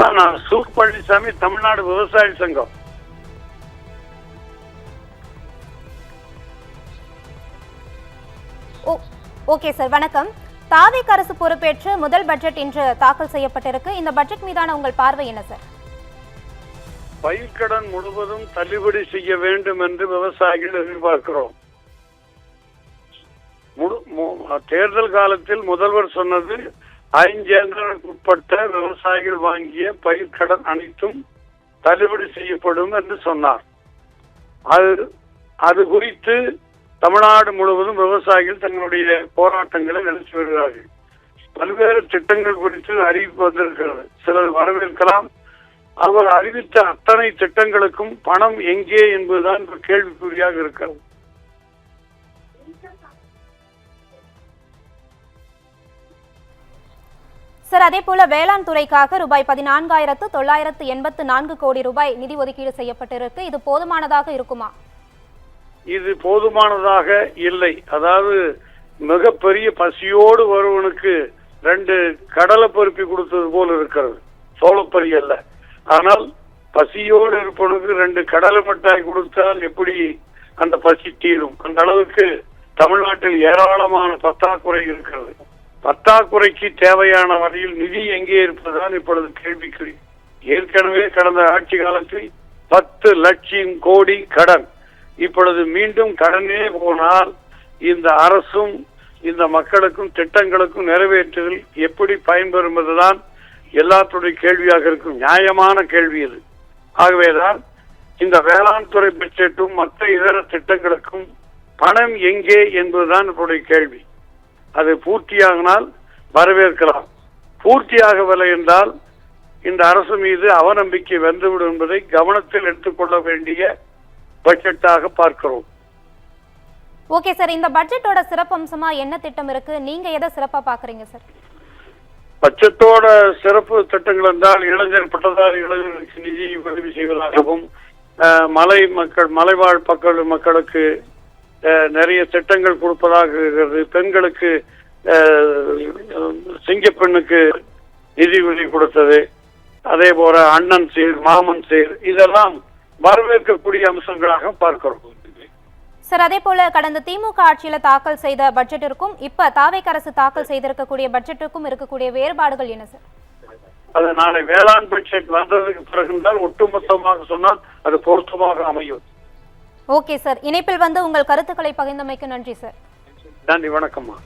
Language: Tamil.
நான் சு. பழனிசாமி, தமிழ்நாடு விவசாய சங்கம். ஓகே சார், வணக்கம். தாவேக் அரசு பொறுப்பேற்று முதல் பட்ஜெட் இன்று தாக்கல் செய்யப்பட்டிருக்கு. இந்த பட்ஜெட் மீதான உங்கள் பார்வை என்ன சார்? பயிர்க்கடன் முழுவதும் தள்ளுபடி செய்ய வேண்டும் என்று விவசாயிகள் எதிர்பார்க்கிறோம். தேர்தல் காலத்தில் முதல்வர் சொன்னது 5 ஆண்டுகளுக்கு உட்பட்ட விவசாயிகள் வாங்கிய பயிர்க்கடன் அனைத்தும் தள்ளுபடி செய்யப்படும் என்று சொன்னார். அது குறித்து தமிழ்நாடு முழுவதும் விவசாயிகள் தங்களுடைய போராட்டங்களை நடத்தி வருகிறார்கள். பல்வேறு திட்டங்கள் குறித்து அறிவிப்பு வந்திருக்கிறது. சிலர் வரவேற்கலாம். அவர் அறிவித்த அத்தனை திட்டங்களுக்கும் பணம் எங்கே என்பதுதான் கேள்விக்குறியாக இருக்கிறது. சார், அதே போல வேளாண் துறைக்காக ரூபாய் 14,984 கோடி ரூபாய் நிதி ஒதுக்கீடு செய்யப்பட்டிருக்கு. இது போதுமானதாக இருக்குமா? இது போதுமானதாக இல்லை. அதாவது மிகப்பெரிய பசியோடு வருவனுக்கு 2 கடலை பருப்பி கொடுத்தது போல் இருக்கிறது. சோளப்பரி அல்ல. ஆனால் பசியோடு இருப்பவனுக்கு 2 கடலை மிட்டாய் கொடுத்தால் எப்படி அந்த பசி தீரும்? அந்த அளவுக்கு தமிழ்நாட்டில் ஏராளமான பற்றாக்குறை இருக்கிறது. பற்றாக்குறைக்கு தேவையான வரையில் நிதி எங்கே இருப்பதுதான் இப்பொழுது கேள்விக்குறி. ஏற்கனவே கடந்த ஆட்சி காலத்தில் 10 லட்சம் கோடி கடன். இப்பொழுது மீண்டும் கடனே போனால் இந்த அரசும் இந்த மக்களுக்கும் திட்டங்களுக்கும் நிறைவேற்றுதல் எப்படி பயன்பெறும் என்பதுதான் எல்லாத்துடைய கேள்வியாக இருக்கும். நியாயமான கேள்வி இது. ஆகவேதான் இந்த வேளாண் துறை பட்ஜெட்டும் மற்ற இதர திட்டங்களுக்கும் பணம் எங்கே என்பதுதான் நம்முடைய கேள்வி. அது பூர்த்தியாகினால் வரவேற்கலாம். பூர்த்தியாகவில்லை என்றால் இந்த அரசு மீது அவநம்பிக்கை வந்துவிடும் என்பதை கவனத்தில் எடுத்துக்கொள்ள வேண்டிய பட்ஜெட்டாக பார்க்கிறோம். ஓகே சார், இந்த பட்ஜெட்டோட சிறப்பம்சமா என்ன திட்டம் இருக்கு? நீங்க எதை சிறப்பா பாக்குறீங்க சார்? பட்ஜெட்டோட சிறப்பு திட்டங்கள் என்றால் இளைஞர் பட்டதாரி இளைஞர்களுக்கு நிதி உதவி செய்வதாகவும், மலைவாழ் மக்களுக்கு நிறைய திட்டங்கள் கொடுப்பதாக இருக்கிறது. பெண்களுக்கு சிங்கப்பெண்ணுக்கு நிதி உதவி கொடுத்தது. அதே போல அண்ணன் சீர், மாமன் சீர், இதெல்லாம் வரவேற்கக்கூடிய அம்சங்களாக பார்க்கிறோம். சார், அதே போல கடந்த திமுக ஆட்சியில தாக்கல் செய்த பட்ஜெட்டிற்கும் இப்ப தாவேக் அரசு தாக்கல் செய்திருக்கக்கூடிய பட்ஜெட்டுக்கும் இருக்கக்கூடிய வேறுபாடுகள் என்ன சார்? அது நாளை வேளாண் பட்ஜெட் வந்ததுக்கு பிறகுதான் ஒட்டுமொத்தமாக சொன்னால் அது பொருத்தமாக அமையும். ஓகே சார், இணைப்பில் வந்து உங்கள் கருத்துக்களை பகிர்ந்தமைக்கு நன்றி சார். நன்றி, வணக்கம்மா.